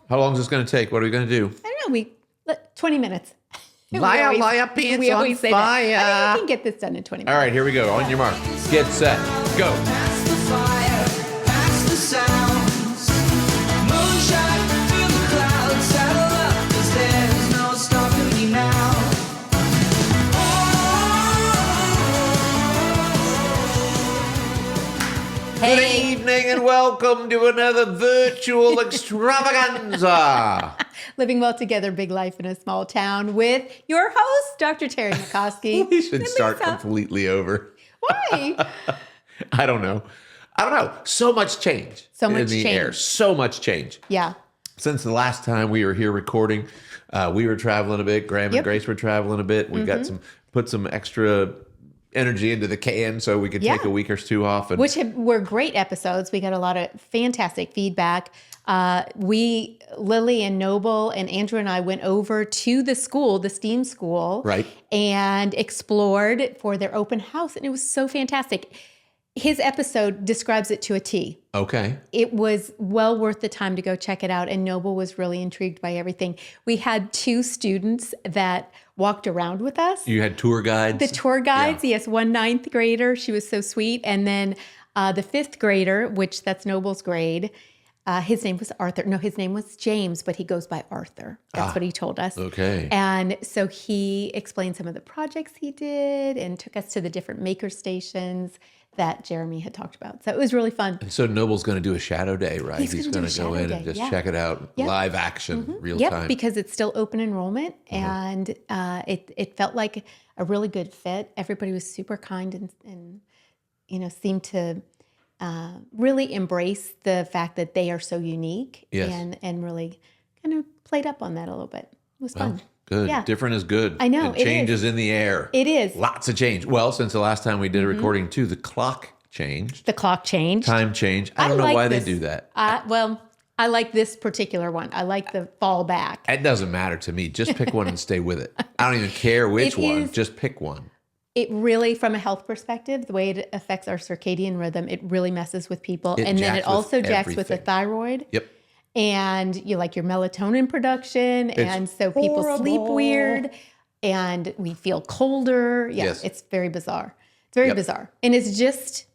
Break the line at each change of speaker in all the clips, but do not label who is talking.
How long is this going to take? What are we going to do?
I don't know. 20 minutes.
Liar, pants
we
on
always say
fire.
that. I think we can get this done in 20 minutes.
All right, here we go. On your mark. Get set. Go.
Past the fire, past the sounds. Moonshine through the clouds. Saddle up, 'cause there's no stopping me now.
Good evening and welcome to another virtual extravaganza.
Living well together, big life in a small town with your host, Dr. Terry McCoskeys.
We should
And
start
Lisa.
completely over.
Why?
I don't know. So much change.
So much
in the
change.
air. So much change.
Yeah.
Since the last time we were here recording, we were traveling a bit. Graham and Grace were traveling a bit. We got put some extra energy into the can so we could take a week or two off. And
Were great episodes. We got a lot of fantastic feedback. Lily and Noble and Andrew and I went over to the school, the STEAM school,
Right.
and explored for their open house. And it was so fantastic. His episode describes it to a T.
Okay.
It was well worth the time to go check it out. And Noble was really intrigued by everything. We had 2 students that walked around with us.
You had tour guides?
The tour guides, yes, one 9th grader. She was so sweet. And then the 5th grader, which that's Noble's grade, his name was Arthur. No, his name was James, but he goes by Arthur. That's what he told us.
Okay.
And so he explained some of the projects he did and took us to the different maker stations that Jeremy had talked about. So it was really fun.
And so Noble's going to do a shadow day, right?
He's
He's
gonna
going
do
to
a
go
shadow
in and
day,
just check it out, live action, real time.
Because it's still open enrollment, and it felt like a really good fit. Everybody was super kind and seemed to really embrace the fact that they are so unique, and really kind of played up on that a little bit. It was fun.
Good.
Yeah.
Different is good.
I know,
And
it
change
is.
is in the air.
It is.
Lots of change. Well, since the last time we did a recording too, the clock changed.
The clock changed.
Time changed. I don't know
like
why
this.
they do that.
I like this particular one. I like the fall back.
It doesn't matter to me. Just pick one and stay with it. I don't even care which
It
one.
is-
Just pick one.
It really, from a health perspective, the way it affects our circadian rhythm, it really messes with people. And then it
jacks
also
with
jacks with the
everything.
thyroid.
Yep.
And you like your melatonin production. And so people sleep
horrible.
weird and we feel colder. Yeah,
Yes.
it's very bizarre. It's very bizarre. And it's just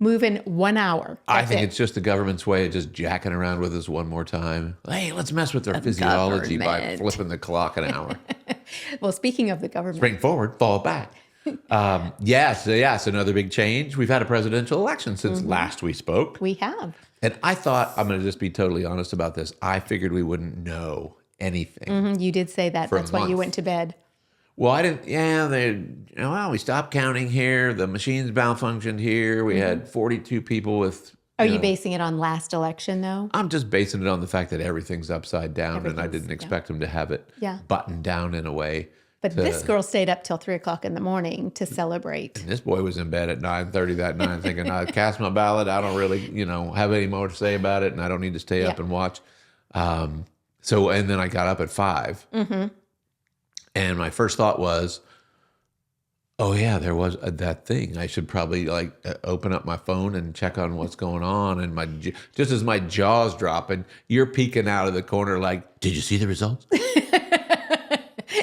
moving 1 hour.
I
That's
think
it.
it's just the government's way of just jacking around with us one more time. Hey, let's mess with their physiology by
government.
flipping the clock an hour.
Well, speaking of the government.
Spring forward, fall back. Yes, another big change. We've had a presidential election since last we spoke.
We have.
And I thought, I'm going to just be totally honest about this. I figured we wouldn't know anything.
Mhm, you did say that.
For a
That's why you
month.
went to bed.
Well, I didn't. Yeah, we stopped counting here. The machines malfunctioned here. We had 42 people with.
Are you basing it on last election, though?
I'm just basing it on the fact that everything's upside down, and I
Everything's-
didn't expect them to have it
Yeah.
buttoned down in a way.
But this girl stayed up till 3 o'clock in the morning to celebrate.
This boy was in bed at 9:30 that night, thinking, "I cast my ballot. I don't really, have any more to say about it, and I don't need to stay up and watch." And then I got up at 5, and my first thought was, "Oh yeah, there was that thing. I should probably open up my phone and check on what's going on." And just as my jaw's dropping, you're peeking out of the corner, like, "Did you see the results?"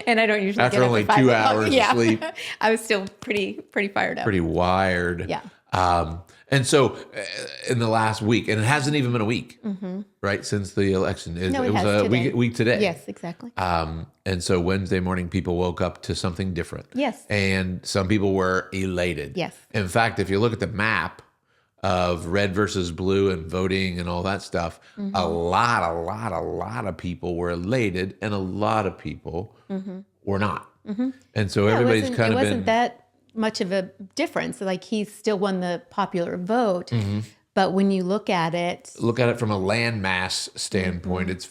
And I don't usually
After
get up
only
at 5
2
o'clock.
hours of
Yeah.
sleep.
I was still pretty fired up.
Pretty wired.
Yeah.
And so in the last week, and it hasn't even been a week, right, since the election. It
No, it
was
has
a
today.
week today.
Yes, exactly.
And so Wednesday morning, people woke up to something different.
Yes.
And some people were elated.
Yes.
In fact, if you look at the map of red versus blue and voting and all that stuff, a lot of people were elated, and a lot of people were not. And so everybody's kind
it
of
wasn't that much of a difference. Like he still won the popular vote, but when you look at it
from a landmass standpoint, it's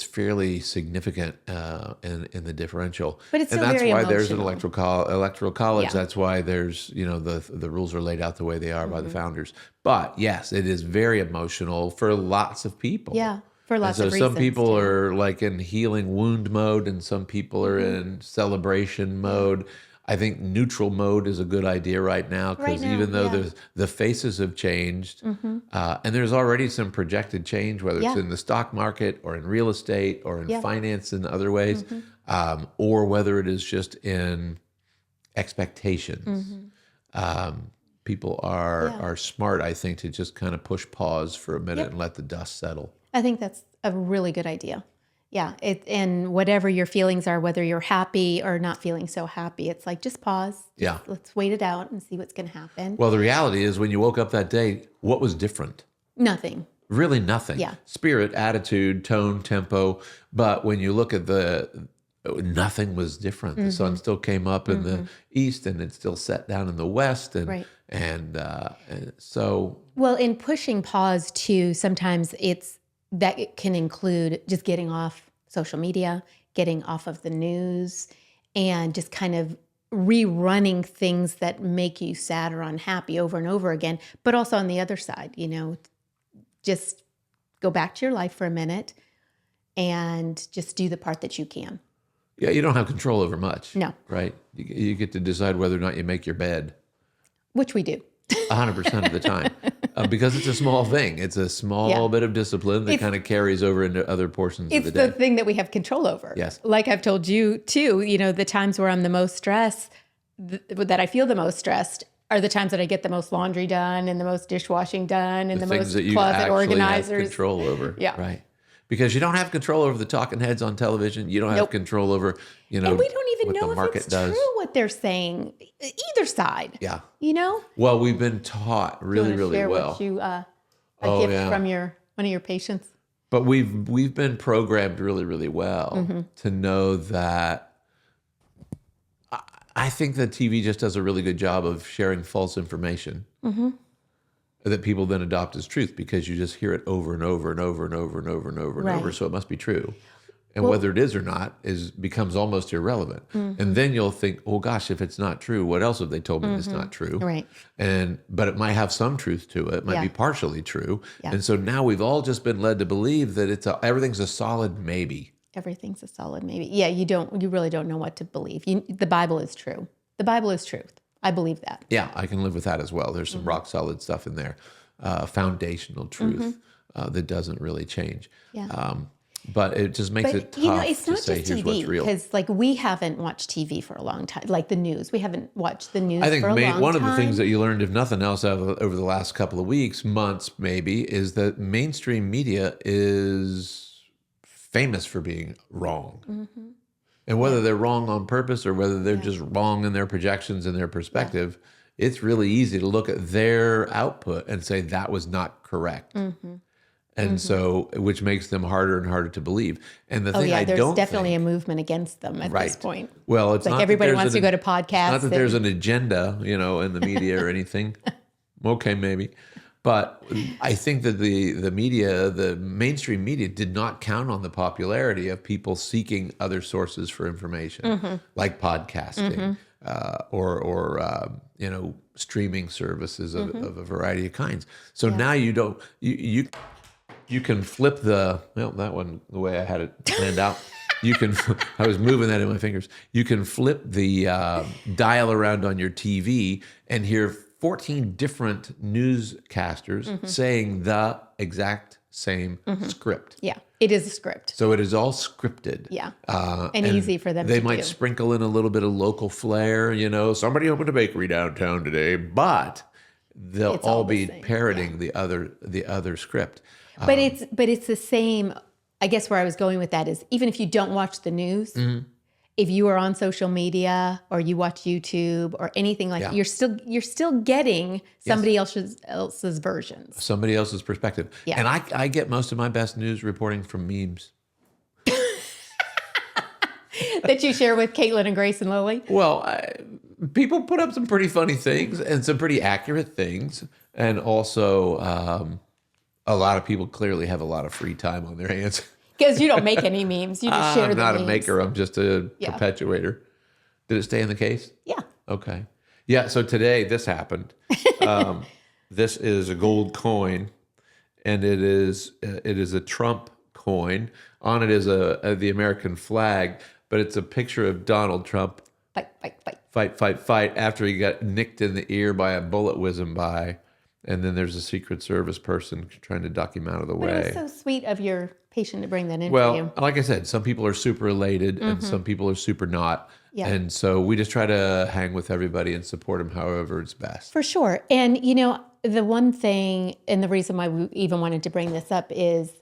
fairly significant in the differential.
But it's
and
still
that's
very
why there's an
emotional.
electoral college.
Yeah.
That's why there's the rules are laid out the way they are by the founders. But yes, it is very emotional for lots of people.
Yeah, for lots
and
of
so
reasons.
some people
too.
are like in healing wound mode, and some people are in celebration mode. I think neutral mode is a good idea right now, because
Right now,
even though
yeah.
the faces have changed, and there's already some projected change, whether it's
Yeah.
in the stock market or in real estate or in
Yeah.
finance in other ways, or whether it is just in expectations. People are smart, I think, to just kind of push pause for a minute and let the dust settle.
I think that's a really good idea. Yeah. And whatever your feelings are, whether you're happy or not feeling so happy, it's like, just pause.
Yeah.
Let's wait it out and see what's going to happen.
Well, the reality is, when you woke up that day, what was different?
Nothing.
Really nothing.
Yeah.
Spirit, attitude, tone, tempo. But when you look at nothing was different. The sun still came up in the east, and it still set down in the west. And,
Right.
and so.
Well, in pushing pause too, sometimes it can include just getting off social media, getting off of the news, and just kind of rerunning things that make you sad or unhappy over and over again. But also on the other side, just go back to your life for a minute and just do the part that you can.
Yeah, you don't have control over much.
No.
Right? You get to decide whether or not you make your bed.
Which we do.
100% of the time, because it's a small thing. It's a small bit of discipline that kind of carries over into other portions of the day.
It's the thing that we have control over.
Yes.
Like I've told you too, the times where I'm the most stressed, that I feel the most stressed, are the times that I get the most laundry done and the most dishwashing done and the
things
most
that you
closet
actually
organizers.
have control over.
Yeah.
Right. Because you don't have control over the talking heads on television. You don't have
Nope.
control over,
And we don't even
what
know
the
if
market
it's
does.
true what they're saying, either side.
Yeah.
Well,
we've been taught really, really
share
well.
What you, a
Oh,
gift
yeah.
from one of your patients.
But we've been programmed really, really well
Mm-hmm.
to know that. I think that TV just does a really good job of sharing false information that people then adopt as truth, because you just hear it over and over and over and over and over and over and over.
Right.
So it must be true. And whether it is or not becomes almost irrelevant. And then you'll think, oh gosh, if it's not true, what else have they told me that's not true?
Right.
But it might have some truth to it. It might
Yeah.
be partially true.
Yeah.
And so now we've all just been led to believe that everything's a solid maybe.
Everything's a solid maybe. Yeah, you really don't know what to believe. The Bible is true. The Bible is truth. I believe that.
Yeah, I can live with that as well. There's some rock solid stuff in there, foundational truth that doesn't really change.
Yeah.
But it just makes it tough
it's
to
not
say,
just
here's what's
TV,
real.
because we haven't watched TV for a long time, like the news. We haven't watched the news
I think
for a long time.
one of the things that you learned, if nothing else, over the last couple of weeks, months maybe, is that mainstream media is famous for being wrong. And whether they're wrong on purpose or whether they're just wrong in their projections and their perspective, it's really easy to look at their output and say that was not correct. And so, which makes them harder and harder to believe. And the thing I
there's
don't
definitely
think,
a movement against them at this point.
well, it's
Like
not that
everybody
there's
wants to go to podcasts.
not that there's an agenda, in the media or anything. Okay, maybe. But I think that the media, the mainstream media, did not count on the popularity of people seeking other sources for information, like podcasting or streaming services of a variety of kinds. So now you can flip that one the way I had it planned out. I was moving that in my fingers. You can flip the dial around on your TV and hear 14 different newscasters saying the exact same script.
Yeah, it is a script.
So it is all scripted.
Yeah, and easy for them
They
to
might
do.
sprinkle in a little bit of local flair. Somebody opened a bakery downtown today, but they'll
It's
all
all the
be
same,
parroting the other script.
But it's the same. I guess where I was going with that is, even if you don't watch the news, if you are on social media or you watch YouTube or anything like that, you're still getting somebody else's versions.
Somebody else's perspective.
Yeah.
And I get most of my best news reporting from memes.
That you share with Caitlin and Grace and Lily.
Well, people put up some pretty funny things and some pretty accurate things. And also, a lot of people clearly have a lot of free time on their hands.
Because you don't make any memes. You just share
I'm
the
not
memes.
a maker. I'm just a perpetuator. Did it stay in the case?
Yeah.
Okay. Yeah. So today this happened. This is a gold coin, and it is a Trump coin. On it is the American flag, but it's a picture of Donald Trump
fight.
after he got nicked in the ear by a bullet whizzing by. And then there's a Secret Service person trying to duck him out of the
But
way.
it was so sweet of your patient to bring that in for
Well,
you.
like I said, some people are super elated and some people are super not.
Yeah.
And so we just try to hang with everybody and support them however it's best.
For sure. And, you know, the one thing, and the reason why we even wanted to bring this up is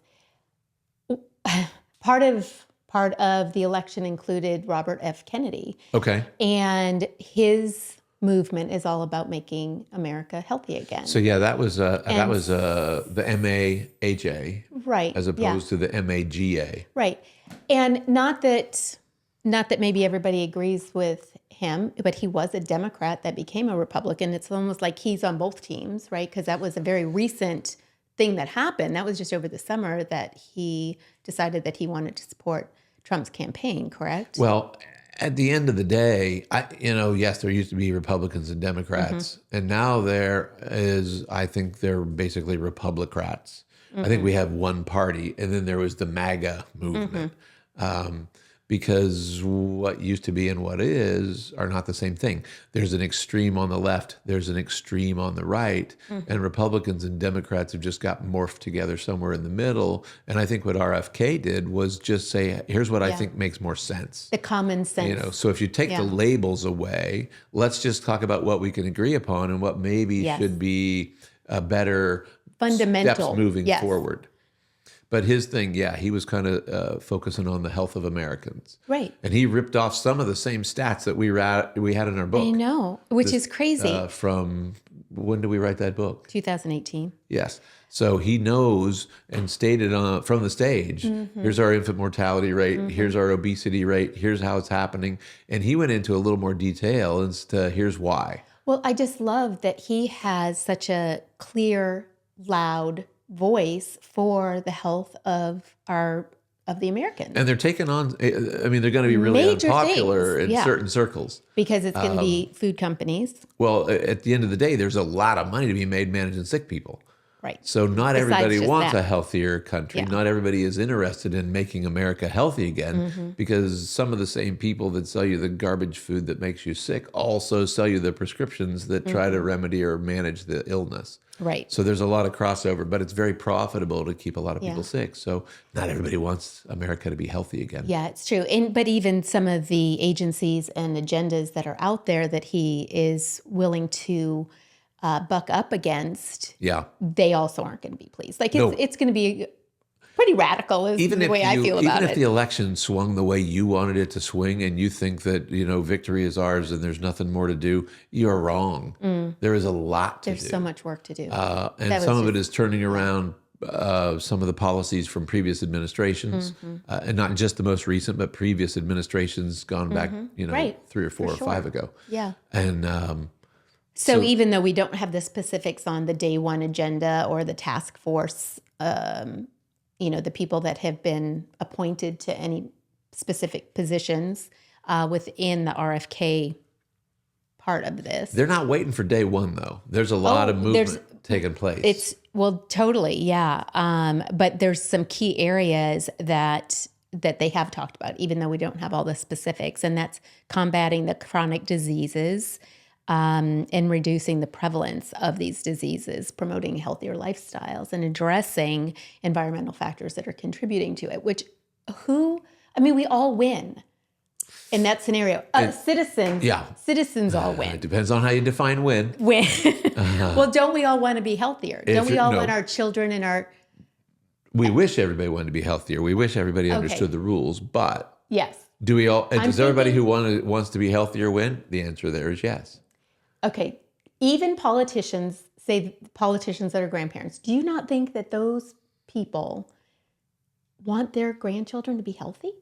part of the election included Robert F. Kennedy.
Okay.
And his movement is all about making America healthy again.
So yeah, that was the MAHA
Right.
as opposed to the MAGA.
Right. And not that maybe everybody agrees with him, but he was a Democrat that became a Republican. It's almost like he's on both teams, right? Because that was a very recent thing that happened. That was just over the summer that he decided that he wanted to support Trump's campaign, correct?
Well, at the end of the day, yes, there used to be Republicans and Democrats, and now there is, I think they're basically Republicrats. I think we have one party, and then there was the MAGA movement. Because what used to be and what is are not the same thing. There's an extreme on the left, there's an extreme on the right, and Republicans and Democrats have just got morphed together somewhere in the middle. And I think what RFK did was just say, here's what I think makes more sense.
The common sense.
So if you take the labels away, let's just talk about what we can agree upon and what maybe should be a better
fundamental
steps moving forward. But his thing, he was kind of focusing on the health of Americans.
Right.
And he ripped off some of the same stats that we had in our book.
I know, which is crazy.
From when did we write that book?
2018.
Yes. So he knows and stated from the stage, here's our infant mortality rate, here's our obesity rate, here's how it's happening. And he went into a little more detail as to here's why.
Well, I just love that he has such a clear, loud voice for the health of the Americans.
And they're taking on, they're going to be really
Major
unpopular
things,
in certain circles.
Because it's going to be food companies.
Well, at the end of the day, there's a lot of money to be made managing sick people.
Right.
So not everybody
just
wants
that.
a healthier country.
Yeah.
Not everybody is interested in making America healthy again because some of the same people that sell you the garbage food that makes you sick also sell you the prescriptions that try to remedy or manage the illness.
Right.
So there's a lot of crossover, but it's very profitable to keep a lot of people sick. So not everybody wants America to be healthy again.
Yeah, it's true. But even some of the agencies and agendas that are out there that he is willing to buck up against, they also aren't going to be pleased. Like it's going to be pretty radical is the way I feel about it.
Even if the election swung the way you wanted it to swing and you think that, victory is ours and there's nothing more to do, you're wrong. There is a lot to do.
There's so much work to do.
And some of it is turning around some of the policies from previous administrations, and not just the most recent, but previous administrations gone back, 3 or 4 or 5 ago.
Yeah.
And
so even though we don't have the specifics on the day one agenda or the task force, the people that have been appointed to any specific positions within the RFK part of this.
They're not waiting for day one, though. There's a lot of movement taking place.
Totally, yeah. But there's some key areas that they have talked about, even though we don't have all the specifics, and that's combating the chronic diseases, and reducing the prevalence of these diseases, promoting healthier lifestyles, and addressing environmental factors that are contributing to it, we all win in that scenario. Citizens all win.
It depends on how you define win.
Win. Well, don't we all want to be healthier? Don't we all want our children and our...
We wish everybody wanted to be healthier. We wish everybody understood the rules, but...
Yes.
Do we all? Does everybody who wants to be healthier win? The answer there is yes.
Okay. Even politicians, say politicians that are grandparents, do you not think that those people want their grandchildren to be healthy?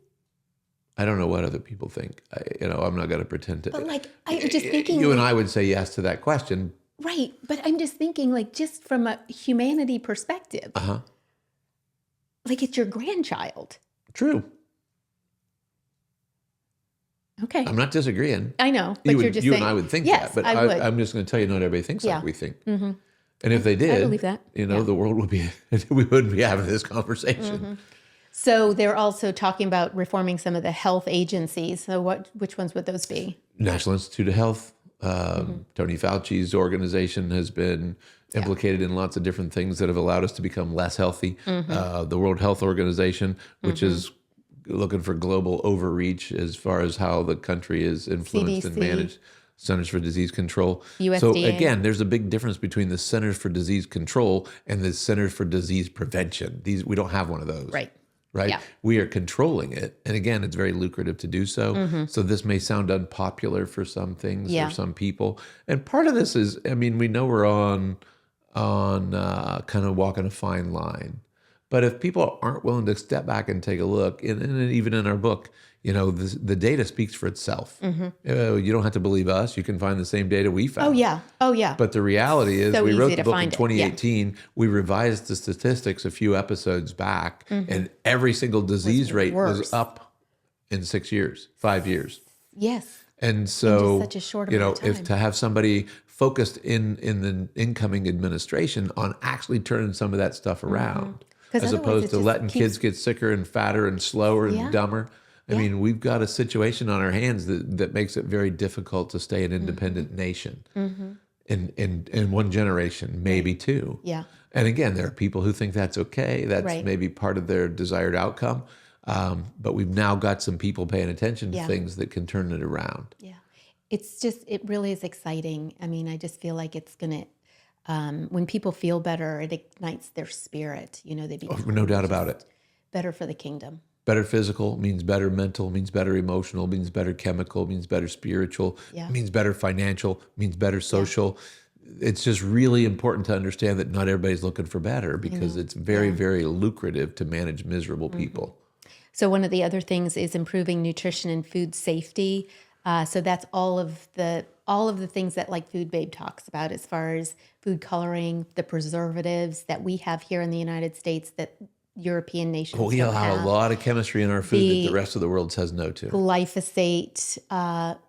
I don't know what other people think. I'm not going to pretend to.
But I'm just thinking...
You and I would say yes to that question.
Right. But I'm just thinking, just from a humanity perspective. It's your grandchild.
True.
Okay.
I'm not disagreeing.
I know, but you're just saying.
You and I would think that, but I'm just going to tell you, not everybody thinks like we think. And if they did,
I believe that.
The world would be, we wouldn't be having this conversation.
So they're also talking about reforming some of the health agencies. So which ones would those be?
National Institute of Health, Tony Fauci's organization has been implicated in lots of different things that have allowed us to become less healthy. The World Health Organization, which is looking for global overreach as far as how the country is influenced and
CDC.
managed. Centers for Disease Control.
USDA.
So again, there's a big difference between the Centers for Disease Control and the Centers for Disease Prevention. We don't have one of those.
Right.
Right?
Yeah.
We are controlling it. And again, it's very lucrative to do so. So this may sound unpopular for some things or some people. And part of this is, I mean, we know we're on kind of walking a fine line. But if people aren't willing to step back and take a look, and even in our book, you know, the data speaks for itself. You don't have to believe us. You can find the same data we found.
Oh, yeah.
But the reality is,
So
we wrote
easy
the
to
book in
find it. Yeah.
2018. We revised the statistics a few episodes back, and every single disease rate was
worse.
up in 6 years, 5 years.
Yes.
And so,
such a short
you know,
amount of time.
if to have somebody focused in the incoming administration on actually turning some of that stuff around,
'Cause
as
otherwise
opposed
it
to
just
letting
keeps-
kids get sicker and fatter and slower and dumber. I mean, we've got a situation on our hands that makes it very difficult to stay an independent nation in one generation, maybe two.
Yeah.
And again, there are people who think that's okay. That's
Right.
maybe part of their desired outcome. But we've now got some people paying attention to
Yeah.
things that can turn it around.
Yeah. It really is exciting. I mean, I just feel like it's going to, when people feel better, it ignites their spirit. You know, they become
No doubt about it.
better for the kingdom.
Better physical means better mental, means better emotional, means better chemical, means better spiritual, means better financial, means better social. It's just really important to understand that not everybody's looking for better because it's very, very lucrative to manage miserable people.
So one of the other things is improving nutrition and food safety. So that's all of the things that like Food Babe talks about as far as food coloring, the preservatives that we have here in the United States that European nations
We
don't
allow
have.
a lot of chemistry in our food that the rest of the world says no to.
Glyphosate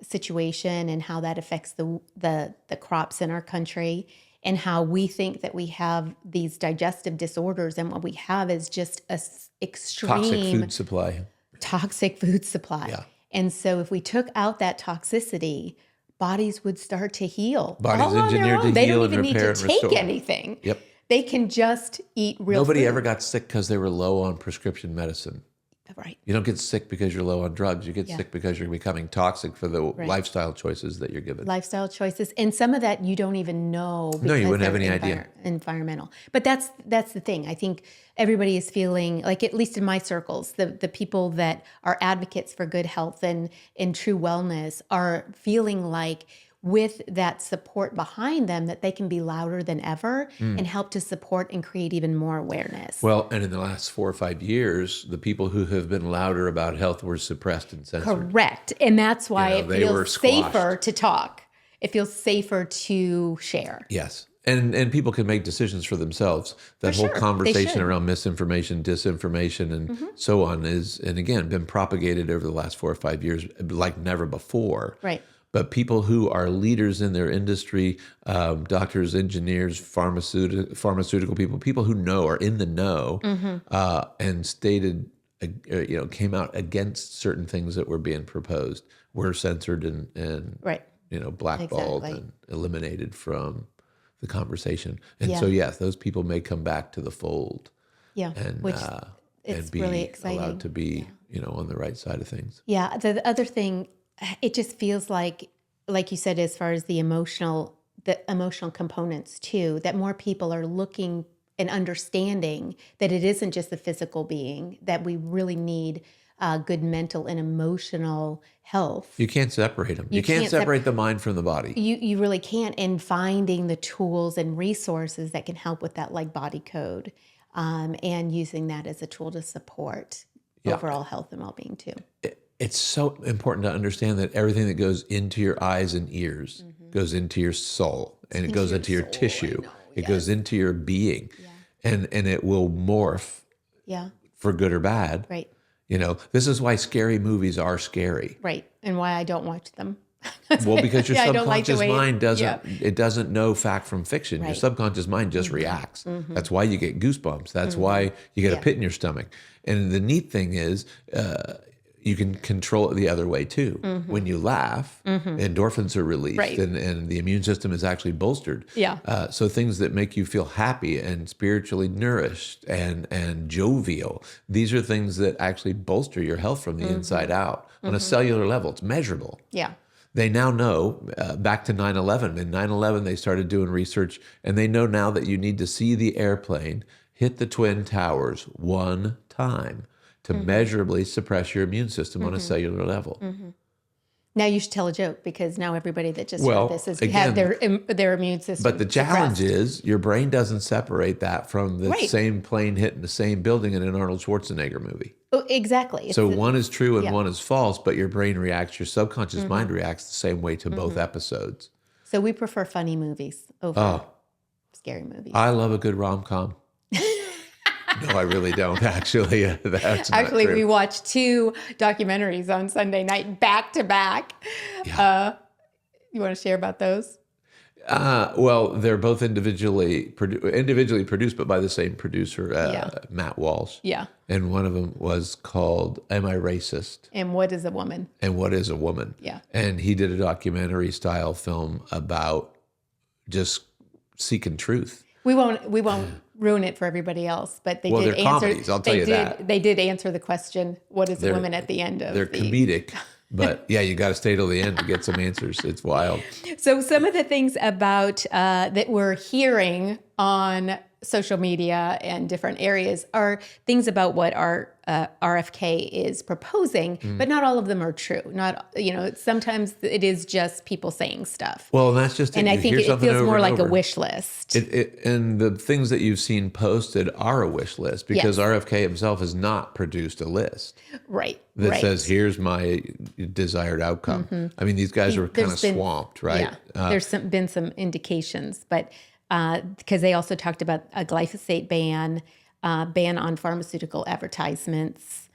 situation and how that affects the crops in our country, and how we think that we have these digestive disorders, and what we have is just a extreme
Toxic food supply.
toxic food supply.
Yeah.
And so if we took out that toxicity, bodies would start to heal.
Bodies
all on their
engineered to
own. They
heal
don't
and
even need
repair
to
and
take
restore.
anything.
Yep.
They can just eat real
Nobody
food.
ever got sick because they were low on prescription medicine.
Right.
You don't get sick because you're low on drugs. You get sick because you're becoming toxic for the lifestyle choices that you're given.
Lifestyle choices, and some of that you don't even know.
No, you
because
wouldn't have
they're
any idea.
Environmental, but that's the thing. I think everybody is feeling like, at least in my circles, the people that are advocates for good health and true wellness are feeling like, with that support behind them, that they can be louder than ever and help to support and create even more awareness.
Well, and in the last 4 or 5 years, the people who have been louder about health were suppressed and censored.
Correct. And that's why
You know,
it
they were
feels
squashed.
safer to talk. It feels safer to share.
Yes. And people can make decisions for themselves. That whole
sure. They
conversation
should.
around misinformation, disinformation, and so on is, and again, been propagated over the last 4 or 5 years like never before.
Right.
But people who are leaders in their industry, doctors, engineers, pharmaceutical people who know, are in the know, and stated, came out against certain things that were being proposed, were censored and
Right.
blackballed
Exactly.
and eliminated from the conversation. And
Yeah.
so, yes, those people may come back to the fold
Yeah.
and
Which
and
it's
be
really exciting.
allowed to be, on the right side of things.
Yeah. The other thing, it just feels like you said, as far as the emotional components too, that more people are looking and understanding that it isn't just the physical being, that we really need good mental and emotional health.
You can't separate them. You can't separate the mind from the body.
You really can't, and finding the tools and resources that can help with that, like body code, and using that as a tool to support overall health and well-being too.
It's so important to understand that everything that goes into your eyes and ears goes into your soul, and it goes into your tissue. It goes into your being, and it will morph
Yeah.
for good or bad.
Right.
This is why scary movies are scary.
Right. And why I don't watch them.
Well, because your
Yeah, I don't like the
subconscious
way
mind doesn't know fact from fiction. Your
Right.
subconscious mind just reacts. That's why you get goosebumps. That's why you get a pit in your stomach. And the neat thing is, you can control it the other way too. When you laugh, endorphins are released,
Right.
and the immune system is actually bolstered.
Yeah.
So things that make you feel happy and spiritually nourished and jovial, these are things that actually bolster your health from the inside out on a cellular level. It's measurable.
Yeah.
They now know, back to 9/11. In 9/11, they started doing research, and they know now that you need to see the airplane hit the Twin Towers one time to measurably suppress your immune system on a cellular level.
Now you should tell a joke because now everybody that just
Well,
heard this has
again,
had their immune system.
But the challenge
suppressed.
is your brain doesn't separate that from the
Right.
same plane hitting the same building in an Arnold Schwarzenegger movie.
Oh, exactly. It's
So one is true and
yeah.
one is false, but your brain reacts, your subconscious mind reacts the same way to both episodes.
So we prefer funny movies over scary movies.
I love a good rom-com. No, I really don't, actually. That's not
Actually,
true.
we watched 2 documentaries on Sunday night back to back.
Yeah.
You want to share about those?
Well, they're both individually produced, but by the same producer, Matt Walsh.
Yeah.
And one of them was called "Am I Racist?"
And What is a Woman?
and "What is a Woman?"
Yeah.
And he did a documentary style film about just seeking truth.
We won't ruin it for everybody else, but they
Well,
did
they're
answer.
comedies, I'll tell you that.
They did answer the question, "What is a
They're-
woman?" at the end of
They're
the
comedic, but yeah, you got to stay till the end to get some answers. It's wild.
So some of the things about that we're hearing on social media and different areas are things about what our RFK is proposing, but not all of them are true. Not, sometimes it is just people saying stuff.
Well, and that's just it.
And I
You
think
hear
it
something
feels
over
more
and
like a
over.
wish list.
And the things that you've seen posted are a wish list because
Yes.
RFK himself has not produced a list
Right.
that
right.
says, here's my desired outcome. I mean, these guys are kind of
There's been-
swamped, right?
Yeah, there's been some indications, but because they also talked about a glyphosate ban, ban on pharmaceutical advertisements,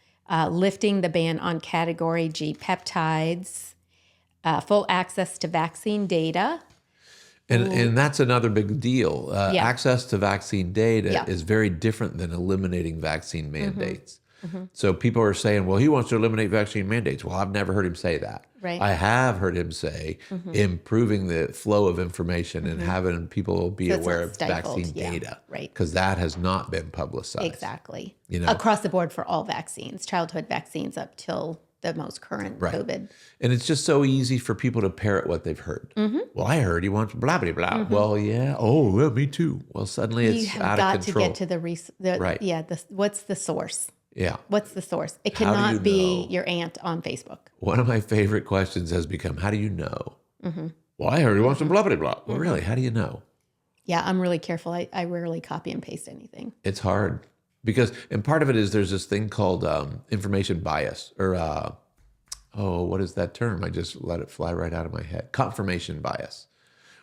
lifting the ban on category G peptides, full access to vaccine data.
And that's another big deal. Access to vaccine data
Yeah.
is very different than eliminating vaccine mandates. So people are saying, well, he wants to eliminate vaccine mandates. Well, I've never heard him say that.
Right.
I have heard him say improving the flow of information and having people be
So it's
aware
not
of
stifled.
vaccine
Yeah,
data.
right.
Because that has not been publicized.
Exactly.
know?
Across the board for all vaccines, childhood vaccines up till the most current
Right.
COVID.
And it's just so easy for people to parrot what they've heard. Well, I heard he wants blah, blah, blah. Well, yeah. Oh, yeah, me too. Well, suddenly
You
it's
have
out
got
of
to
control.
get to
Right.
what's the source?
Yeah.
What's the source? It
How do you
cannot be
know?
your aunt on Facebook.
One of my favorite questions has become, how do you know? Well, I heard he wants some blah, blah, blah. Well, really, how do you know?
Yeah, I'm really careful. I rarely copy and paste anything.
It's hard because, and part of it is there's this thing called information bias or, what is that term? I just let it fly right out of my head. Confirmation bias,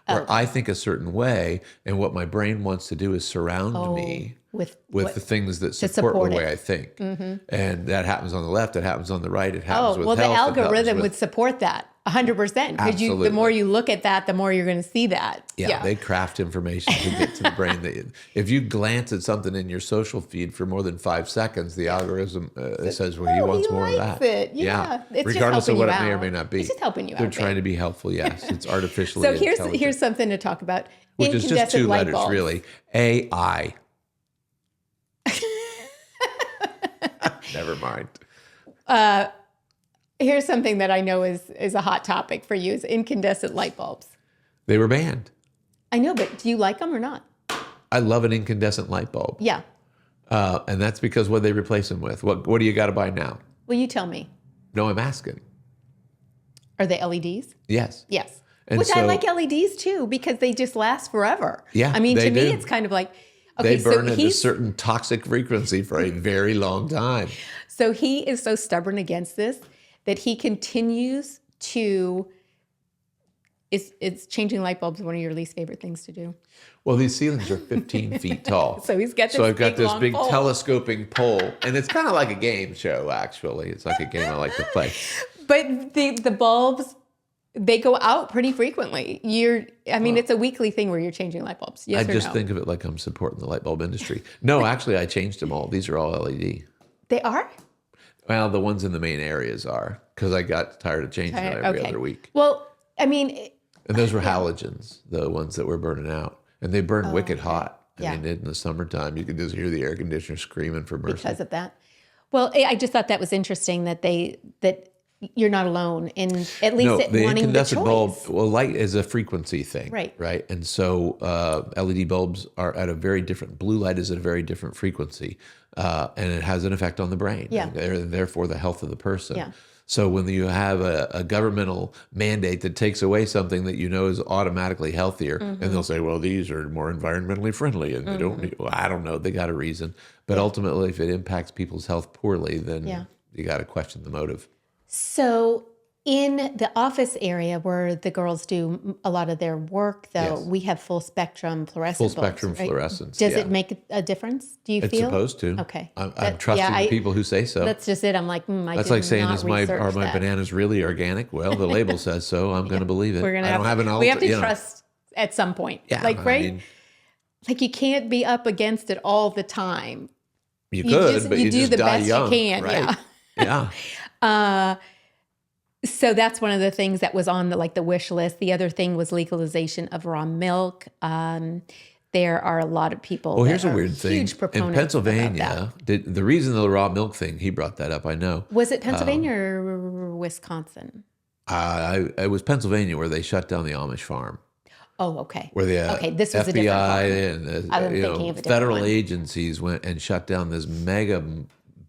where I think a certain way and what my brain wants to do is surround me
With
the things that support,
support
the way
it.
I think. And that happens on the left, it happens on the right, it happens with
well, the
health, it happens
algorithm
with-
would support that 100% because the
Absolutely.
more you look at that, the more you're going to see that.
Yeah, they craft information to get to the brain. If you glance at something in your social feed for more than 5 seconds, the algorithm says, well, he wants more of
likes
that.
it. Yeah. It's just
regardless of
helping
what
you
it may or
out.
may not be.
It's just helping you
They're
out,
trying
babe.
to be helpful, yes. It's artificially
So
intelligent.
here's something to talk about.
Which is just
Incandescent
2
light
letters,
bulbs.
really. AI. Never mind.
Here's something that I know is a hot topic for you: is incandescent light bulbs.
They were banned.
I know, but do you like them or not?
I love an incandescent light bulb.
Yeah.
And that's because what they replace them with. What do you got to buy now?
Well, you tell me.
No, I'm asking.
Are they LEDs?
Yes.
Yes.
And
Which I
so-
like LEDs too because they just last forever.
Yeah,
I mean,
they
to me,
do.
it's kind of like, okay,
They burn
so
at a certain toxic frequency for a very long time.
So he is so stubborn against this that he continues to. It's changing light bulbs one of your least favorite things to do.
Well, these ceilings are 15 feet tall.
So he's got this
So I've got
big,
this
long
big
pole.
telescoping pole, and it's kind of like a game show, actually. It's like a game I like to play.
But the bulbs, they go out pretty frequently. It's a weekly thing where you're changing light bulbs. Yes
I
or
just
no?
think of it like I'm supporting the light bulb industry. No, actually, I changed them all. These are all LED.
They are?
Well, the ones in the main areas are, because I got tired of changing it every other week.
Well, I mean,
And those were halogens, the ones that were burning out. And they burn wicked hot. I mean, in the summertime, you could just hear the air conditioner screaming for mercy.
because of that. Well, I just thought that was interesting that that you're not alone in at least
No, the
wanting the
incandescent bulb,
choice.
well, light is a frequency thing.
Right.
Right. And so LED bulbs are at a very different, blue light is at a very different frequency. And it has an effect on the brain.
Yeah.
And therefore the health of the person.
Yeah.
So when you have a governmental mandate that takes away something that you know is automatically healthier, and they'll say, well, these are more environmentally friendly and they don't need, well, I don't know, they got a reason. But ultimately, if it impacts people's health poorly, then you got to question the motive.
So in the office area where the girls do a lot of their work, though, we have full spectrum fluorescent
Full
bulbs,
spectrum
right?
fluorescence.
Does it make a difference? Do you
It's
feel?
supposed to.
Okay.
I'm trusting the people who say so.
That's just it. I'm like,
That's like saying, are my bananas really organic? Well, the label says so. I'm going to believe it.
We're gonna
I don't have an
we have to trust at some point.
Yeah,
Like,
I
right?
mean,
Like you can't be up against it all the time.
you could, but you
do
just
the
die
best
young,
you can.
right?
Yeah.
Yeah.
So that's one of the things that was on the wish list. The other thing was legalization of raw milk. There are a lot of people.
Well,
that
here's a
are
weird thing.
huge
In
proponents
Pennsylvania, the reason the raw milk thing, he brought that up, I know.
Was it Pennsylvania or Wisconsin?
It was Pennsylvania where they shut down the Amish farm.
Oh, okay.
Where the
this was a different
FBI
farm.
and
I'm thinking of a different
federal
one.
agencies went and shut down this mega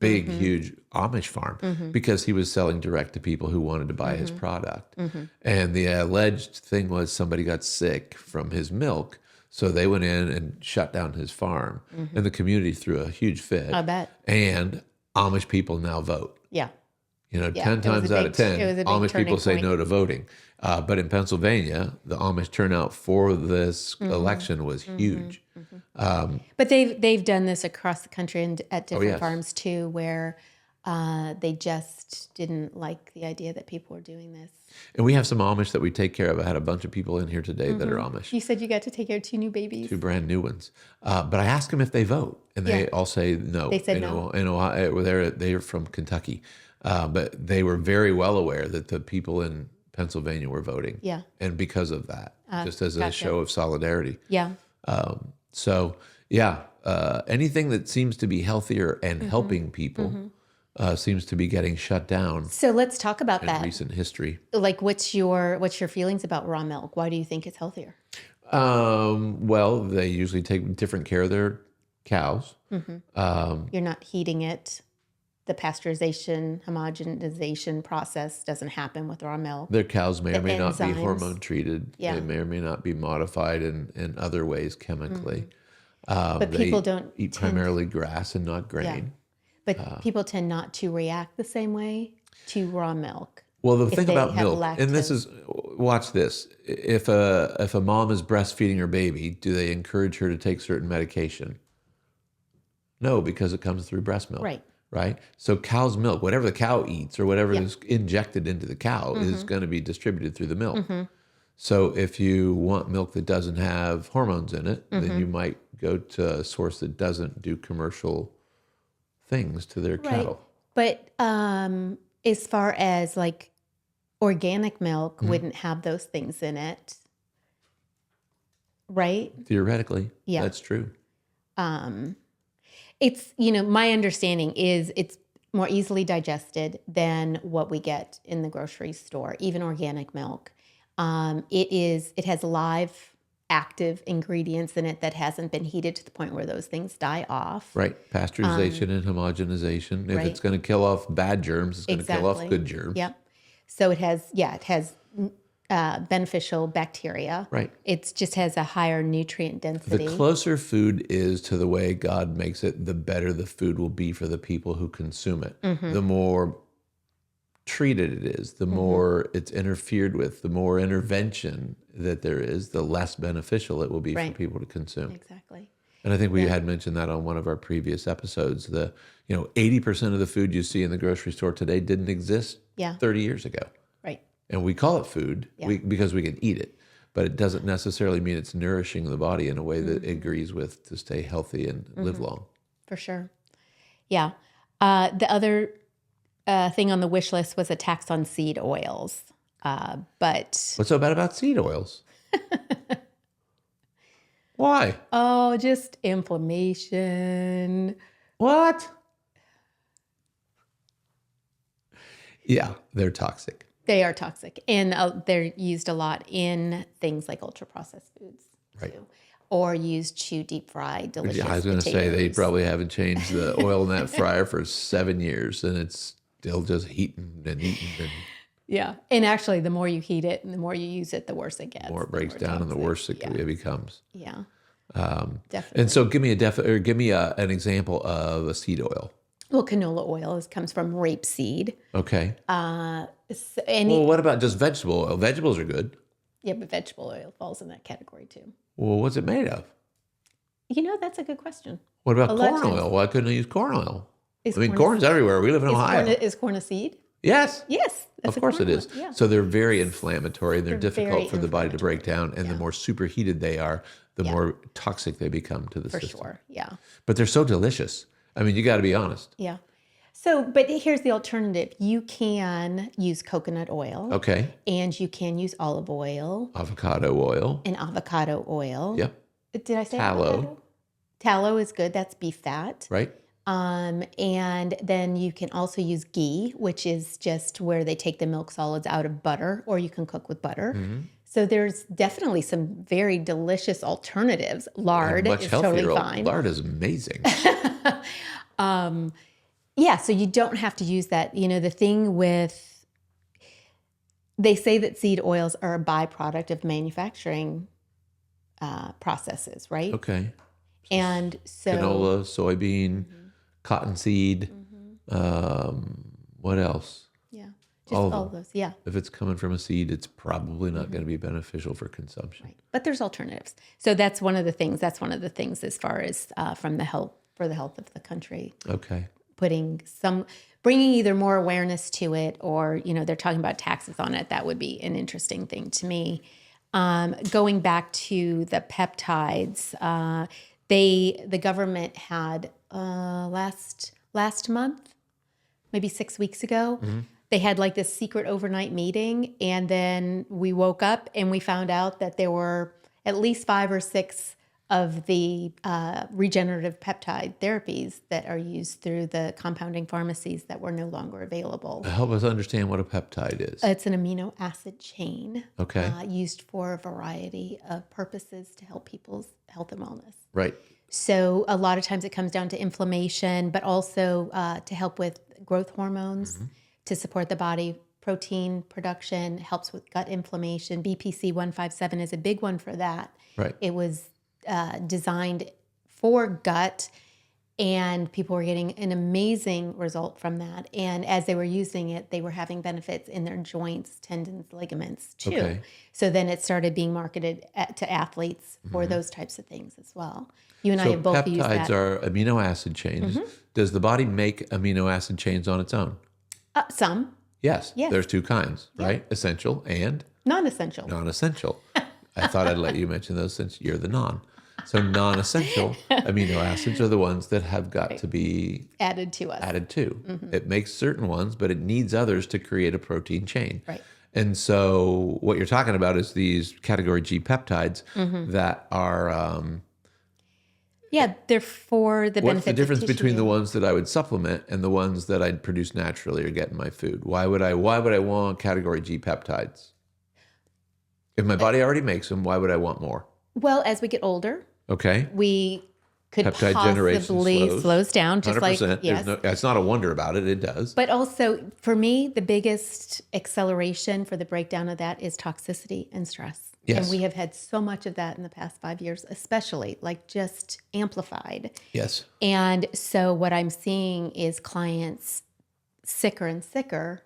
big, huge Amish farm because he was selling direct to people who wanted to buy his product. And the alleged thing was somebody got sick from his milk. So they went in and shut down his farm. And the community threw a huge fit.
I bet.
And Amish people now vote.
Yeah.
10
it was
times
a
out
big-
of 10,
it was a big
Amish people
turning
say
point.
no to voting. But in Pennsylvania, the Amish turnout for this election was huge.
But they've done this across the country and at different
yes.
farms too, where they just didn't like the idea that people were doing this.
And we have some Amish that we take care of. I had a bunch of people in here today that are Amish,
You said you got to take care of 2 new babies.
2 brand new ones. But I ask them if they vote, and they all say no.
They said no.
In Ohio, they're from Kentucky, but they were very well aware that the people in Pennsylvania were voting.
Yeah.
And because of that, just as a
gotcha.
show of solidarity.
Yeah.
Anything that seems to be healthier and helping people seems to be getting shut down
So let's talk about
in
that.
recent history.
Like, what's your feelings about raw milk? Why do you think it's healthier?
Well, they usually take different care of their cows.
You're not heating it. The pasteurization, homogenization process doesn't happen with raw milk.
Their cows may or may not be
enzymes.
hormone treated.
Yeah.
They may or may not be modified in other ways chemically.
But
They
people don't
eat primarily grass and not grain.
But people tend not to react the same way to raw milk.
Well, the
if
thing
they
about
have
milk, and this is, watch this. If a mom is breastfeeding her baby, do they encourage her to take certain medication? No, because it comes through breast milk.
Right.
Right. So cow's milk, whatever the cow eats or whatever is injected into the cow is going to be distributed through the milk. So if you want milk that doesn't have hormones in it, then you might go to a source that doesn't do commercial things to their cattle.
But as far as like organic milk wouldn't have those things in it, right?
Theoretically,
Yeah.
that's true.
It's, my understanding is it's more easily digested than what we get in the grocery store, even organic milk. It has live active ingredients in it that hasn't been heated to the point where those things die off.
Right. Pasteurization and homogenization. If
right.
it's going to kill off bad germs, it's going to kill off good germs.
Yep. So it has beneficial bacteria.
Right.
It just has a higher nutrient density.
The closer food is to the way God makes it, the better the food will be for the people who consume it. The more treated it is, the more it's interfered with, the more intervention that there is, the less beneficial it will be for people to consume.
Exactly.
And I think we had mentioned that on one of our previous episodes. 80% of the food you see in the grocery store today didn't exist 30 years ago.
Right.
And we call it food because we can eat it, but it doesn't necessarily mean it's nourishing the body in a way that it agrees with to stay healthy and live long.
For sure. Yeah. The other thing on the wish list was a tax on seed oils. But
What's so bad about seed oils? Why?
oh, just inflammation.
What? Yeah, they're toxic.
They are toxic, and they're used a lot in things like ultra processed foods,
Right.
too, or used to deep fry delicious.
Yeah, I was going to say they
potatoes.
probably haven't changed the oil in that fryer for 7 years, and it's still just heating and eating, and
Yeah, and actually, the more you heat it and the more you use it, the worse it gets.
the more it breaks
more
down and the
toxic.
worse it becomes.
Yeah, definitely.
And so, give me an example of a seed oil.
Well, canola oil comes from rapeseed.
Okay.
And
Well, what about just vegetable oil? Vegetables are good.
yeah, but vegetable oil falls in that category too.
Well, what's it made of?
You know, that's a good question.
What about
A lot of
corn
times-
oil? Why couldn't I use corn oil?
Is
I mean,
corn
corn's everywhere. We live in
Is
Ohio.
corn a seed?
Yes.
Yes. that's
Of
a
course
corn
it is.
one, yeah.
So they're very inflammatory and they're
They're
difficult
very
for the body to break down. And the more superheated they are, the more toxic they become to the
For
system.
sure. Yeah.
But they're so delicious. I mean, you got to be honest.
Yeah. So, but here's the alternative. You can use coconut oil.
Okay.
And you can use olive oil
Avocado oil.
and avocado oil.
Yep.
Did I say
Tallow.
avocado? Tallow is good. That's beef fat.
Right.
And then you can also use ghee, which is just where they take the milk solids out of butter, or you can cook with butter.
Mm-hmm.
So there's definitely some very delicious alternatives. Lard
Much
is
healthier.
totally fine.
Lard is amazing.
Yeah, so you don't have to use that. You know, the thing with, they say that seed oils are a byproduct of manufacturing processes, right?
Okay.
And so
Canola, soybean, cottonseed. What else?
yeah, just
all
all,
of
of those. Yeah,
If it's coming from a seed, it's probably not going to be beneficial for consumption.
right. But there's alternatives. So that's one of the things. That's one of the things as far as from the health for the health of the country.
Okay.
Bringing either more awareness to it, or they're talking about taxes on it. That would be an interesting thing to me. Going back to the peptides, the government had last month, maybe 6 weeks ago, they had like this secret overnight meeting, and then we woke up and we found out that there were at least 5 or 6 of the regenerative peptide therapies that are used through the compounding pharmacies that were no longer available.
Help us understand what a peptide is.
It's an amino acid chain
Okay.
used for a variety of purposes to help people's health and wellness.
Right.
So a lot of times it comes down to inflammation, but also to help with growth hormones, to support the body, protein production, helps with gut inflammation. BPC 157 is a big one for that.
Right.
It was designed for gut, and people were getting an amazing result from that. And as they were using it, they were having benefits in their joints, tendons, ligaments too.
Okay.
So then it started being marketed to athletes for those types of things as well. You and I
So
have both used
peptides
that.
are amino acid chains. Does the body make amino acid chains on its own?
Some,
Yes.
Yes.
There's 2 kinds, right? Essential and
non-essential.
non-essential. I thought I'd let you mention those since you're the non. So non-essential amino acids are the ones that have got to be
Added to us.
added to. It makes certain ones, but it needs others to create a protein chain.
Right.
And so what you're talking about is these category G peptides that are
Yeah, they're for the
what's
benefits
the difference
of
between the
tissue.
ones that I would supplement and the ones that I'd produce naturally or get in my food? Why would I want category G peptides? If my body already makes them, why would I want more?
Well, as we get older,
Okay.
we could
Peptide generation
possibly slows down, just
100%.
like yes.
It's not a wonder about it. It does.
But also, for me, the biggest acceleration for the breakdown of that is toxicity and stress.
Yes.
And we have had so much of that in the past 5 years, especially like just amplified.
Yes.
And so what I'm seeing is clients sicker and sicker,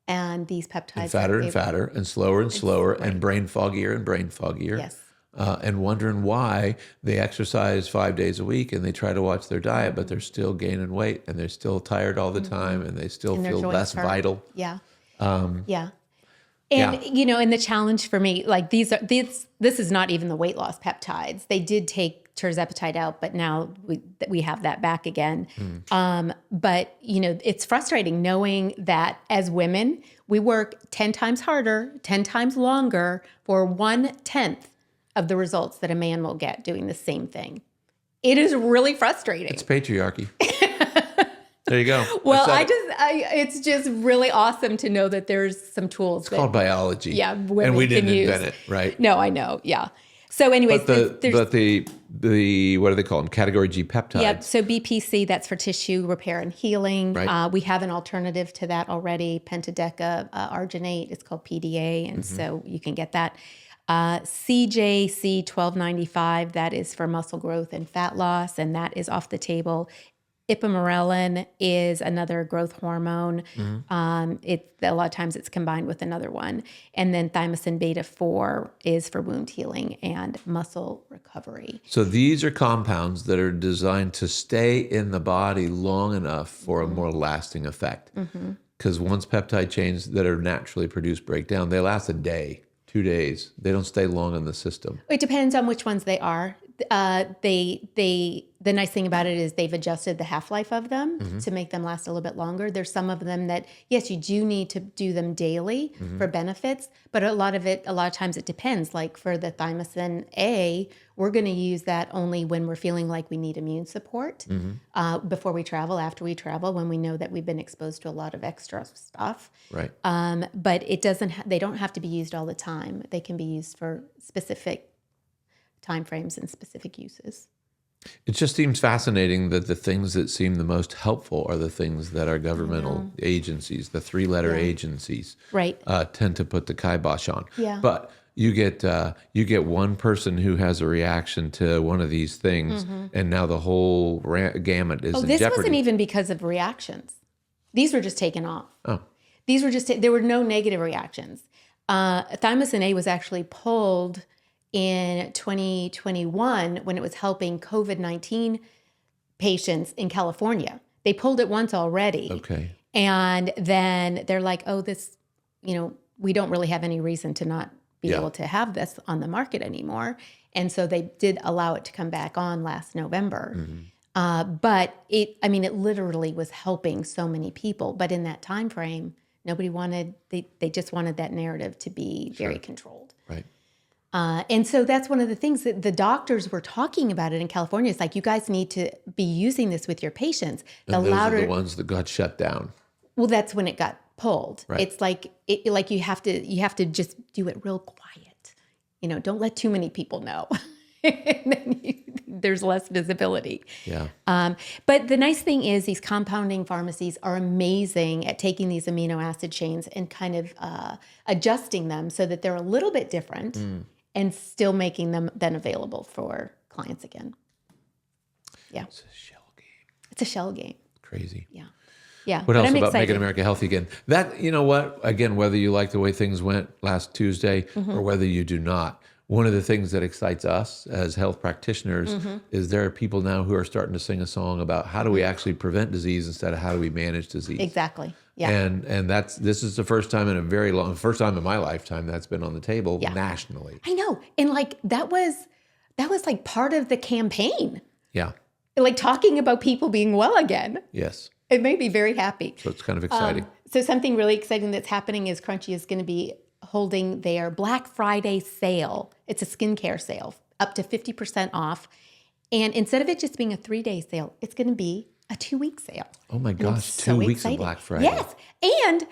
and these peptides
And fatter
are
and
able-
fatter and slower and slower and brain foggier and brain foggier.
Yes.
And wondering why they exercise 5 days a week and they try to watch their diet, but they're still gaining weight and they're still tired all the time and they still
And their
feel
joints
less
hurt.
vital.
Yeah.
Um,
Yeah. And and the challenge for me, like this is not even the weight loss peptides. They did take tirzepatide out, but now we have that back again. But, it's frustrating knowing that as women, we work 10 times harder, 10 times longer for 1/10 of the results that a man will get doing the same thing. It is really frustrating.
It's patriarchy. There you go.
Well, it's just really awesome to know that there's some tools.
It's called biology.
Yeah, women
and we didn't
can use.
invent it, right?
No, I know. Yeah. So, anyways,
But the what do they call them? Category G peptides.
Yep. So BPC, that's for tissue repair and healing.
Right.
We have an alternative to that already, pentadeca arginate. It's called PDA, and so you can get that. CJC 1295, that is for muscle growth and fat loss, and that is off the table. Ipamorelin is another growth hormone. A lot of times it's combined with another one. And then thymosin beta-4 is for wound healing and muscle recovery.
So these are compounds that are designed to stay in the body long enough for a more lasting effect. Because once peptide chains that are naturally produced break down, they last a day, 2 days. They don't stay long in the system.
It depends on which ones they are. The nice thing about it is they've adjusted the half-life of them to make them last a little bit longer. There's some of them that, yes, you do need to do them daily for benefits, but a lot of times it depends. Like for the thymosin A, we're going to use that only when we're feeling like we need immune support before we travel, after we travel, when we know that we've been exposed to a lot of extra stuff.
Right.
But they don't have to be used all the time. They can be used for specific timeframes and specific uses.
It just seems fascinating that the things that seem the most helpful are the things that our governmental agencies, the three-letter agencies,
Right.
Tend to put the kibosh on.
Yeah.
But you get one person who has a reaction to one of these things, and now the whole gamut is in
This
jeopardy.
wasn't even because of reactions. These were just taken off.
Oh,
These were there were no negative reactions. Thymosin A was actually pulled in 2021 when it was helping COVID-19 patients in California. They pulled it once already.
okay.
And then they're like, oh, this, we don't really have any reason to not be able to have this on the market anymore. And so they did allow it to come back on last November. But it literally was helping so many people. But in that time frame, nobody they just wanted that narrative to be very controlled.
Right.
And so that's one of the things that the doctors were talking about it in California. It's like, you guys need to be using this with your patients.
And those are the ones that got shut down.
Well, that's when it got pulled.
Right.
It's like you have to just do it real quiet. Don't let too many people know. And then there's less visibility.
Yeah.
But the nice thing is these compounding pharmacies are amazing at taking these amino acid chains and kind of adjusting them so that they're a little bit different and still making them then available for clients again. Yeah.
It's a shell game.
It's a shell game.
Crazy.
Yeah. Yeah.
What
but
else
I'm
about
excited.
making America healthy again? That, you know what? Again, whether you like the way things went last Tuesday or whether you do not, one of the things that excites us as health practitioners is there are people now who are starting to sing a song about how do we actually prevent disease instead of how do we manage disease.
Exactly. Yeah.
And this is the first time first time in my lifetime that's been on the table nationally.
I know. And that was like part of the campaign.
Yeah.
Like talking about people being well again.
Yes.
It made me very happy.
So it's kind of exciting.
So something really exciting that's happening is Crunchy is going to be holding their Black Friday sale. It's a skincare sale, up to 50% off. And instead of it just being a 3-day sale, it's going to be a 2-week sale.
Oh my
And I'm
gosh,
so
2 weeks
excited.
of Black Friday.
Yes. And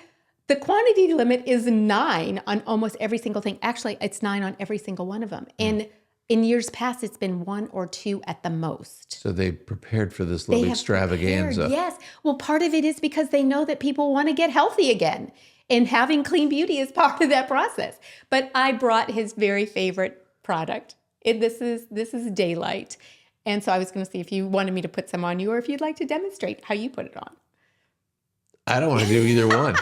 the quantity limit is 9 on almost every single thing. Actually, it's 9 on every single one of them. And in years past, it's been 1 or 2 at the most.
So they prepared for this little
They have
extravaganza.
prepared, yes. Well, part of it is because they know that people want to get healthy again. And having clean beauty is part of that process. But I brought his very favorite product. This is Daylight. And so I was going to see if you wanted me to put some on you or if you'd like to demonstrate how you put it on.
I don't want to do either one.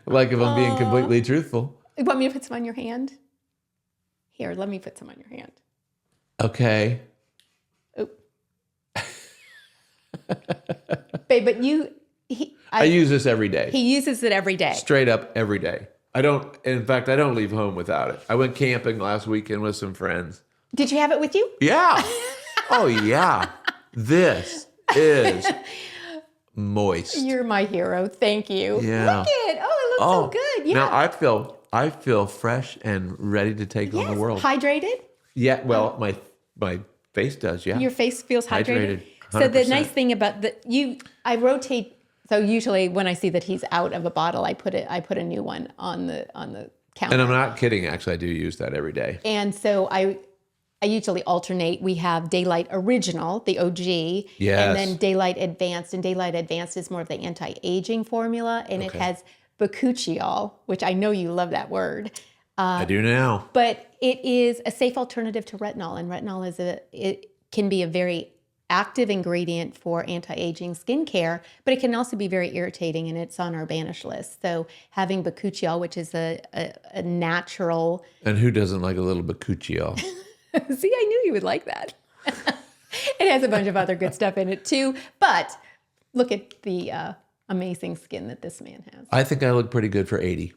Like if I'm being completely truthful.
You want me to put some on your hand? Here, let me put some on your hand.
Okay.
Oh. Babe, but I
use this every day.
he uses it every day.
Straight up every day. In fact, I don't leave home without it. I went camping last weekend with some friends.
Did you have it with you?
Yeah. Oh, yeah. This is moist.
You're my hero. Thank you.
Yeah.
Look it. Oh, it looks so good. Yeah.
Now I feel fresh and ready to take on the world.
Hydrated?
Yeah, well, my face does, yeah.
Your face feels hydrated.
100%.
So the nice thing about I rotate. So usually when I see that he's out of a bottle, I put a new one on the counter.
And I'm not kidding, actually, I do use that every day.
And so I usually alternate. We have Daylight Original, the OG,
Yes.
and then Daylight Advanced. And Daylight Advanced is more of the anti-aging formula, and it has bakuchiol, which I know you love that word.
I do now.
But it is a safe alternative to retinol, and retinol it can be a very active ingredient for anti-aging skincare, but it can also be very irritating, and it's on our banish list. So having bakuchiol, which is a natural.
And who doesn't like a little bakuchiol?
See, I knew you would like that. It has a bunch of other good stuff in it too, but look at the amazing skin that this man has.
I think I look pretty good for 80.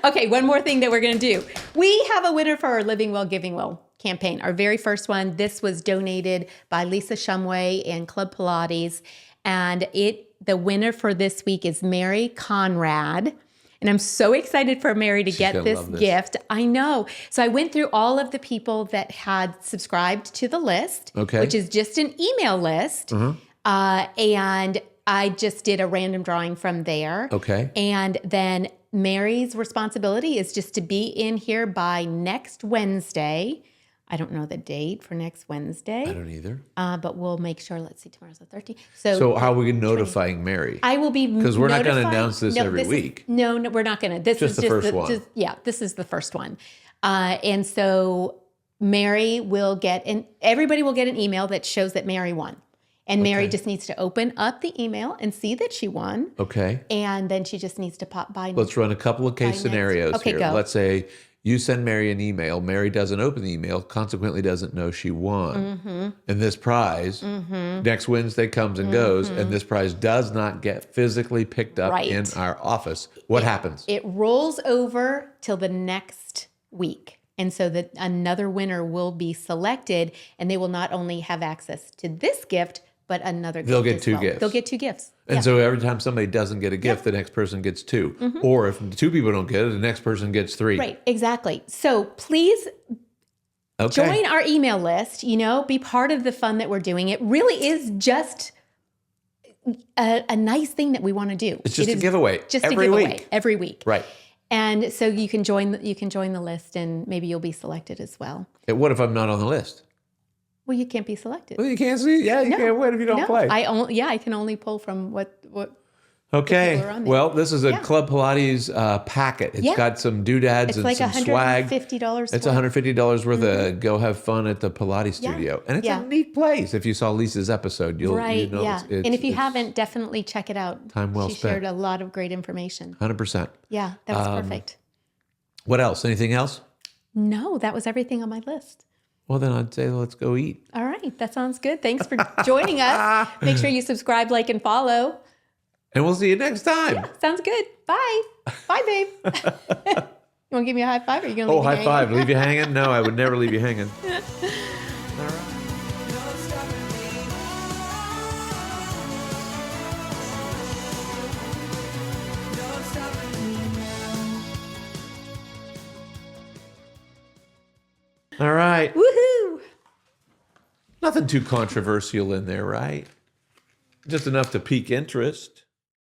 Okay, one more thing that we're going to do. We have a winner for our Living Well, Giving Well campaign, our very first one. This was donated by Lisa Shumway and Club Pilates, and the winner for this week is Mary Conrad. And I'm so excited for Mary to get this gift. I know. So I went through all of the people that had subscribed to the list, which is just an email list. And I just did a random drawing from there.
Okay.
And then Mary's responsibility is just to be in here by next Wednesday. I don't know the date for next Wednesday.
I don't either.
But we'll make sure. Let's see, tomorrow's the 13th.
So how are we notifying Mary?
I will be
because we're not going to announce this every week.
No, we're not going to. This
just
is
the first one.
This is the first one. And so Mary will get, and everybody will get an email that shows that Mary won. And Mary just needs to open up the email and see that she won.
Okay.
And then she just needs to pop by.
Let's run a couple of case scenarios here.
Go.
Let's say you send Mary an email. Mary doesn't open the email, consequently doesn't know she won. And this prize next Wednesday comes and goes, and this prize does not get physically picked up in our office. What happens?
It rolls over till the next week. And so that another winner will be selected, and they will not only have access to this gift, but another gift.
They'll get two gifts.
They'll get two gifts.
And so every time somebody doesn't get a gift, the next person gets two. Or if two people don't get it, the next person gets three.
Right, exactly. So please join our email list, be part of the fun that we're doing. It really is just a nice thing that we want to do.
It's just a giveaway.
Just
every
a giveaway
week.
Every week.
Right.
And so you can join the list, and maybe you'll be selected as well.
What if I'm not on the list?
Well, you can't be selected.
Well, you can't see. Yeah, you can't win if you don't play.
I can only pull from what.
Okay.
people are on there.
Well, this is a Club Pilates packet. It's got some doodads and
like
some swag.
$150.
It's $150 worth of go have fun at the Pilates studio, and it's a neat place. If you saw Lisa's episode, you'll know.
And if you haven't, definitely check it out.
Time well
she
spent.
shared a lot of great information.
100%.
Yeah, that was perfect.
What else? Anything else?
No, that was everything on my list.
Well, then I'd say let's go eat.
All right. That sounds good. Thanks for joining us. Make sure you subscribe, like, and follow.
And we'll see you next time.
Yeah, sounds good. Bye. Bye, babe. You want to give me a high five, or are you going to leave me
high
hanging?
five. Leave you hanging? No, I would never leave you hanging. All right.
Woohoo.
Nothing too controversial in there, right? Just enough to pique interest.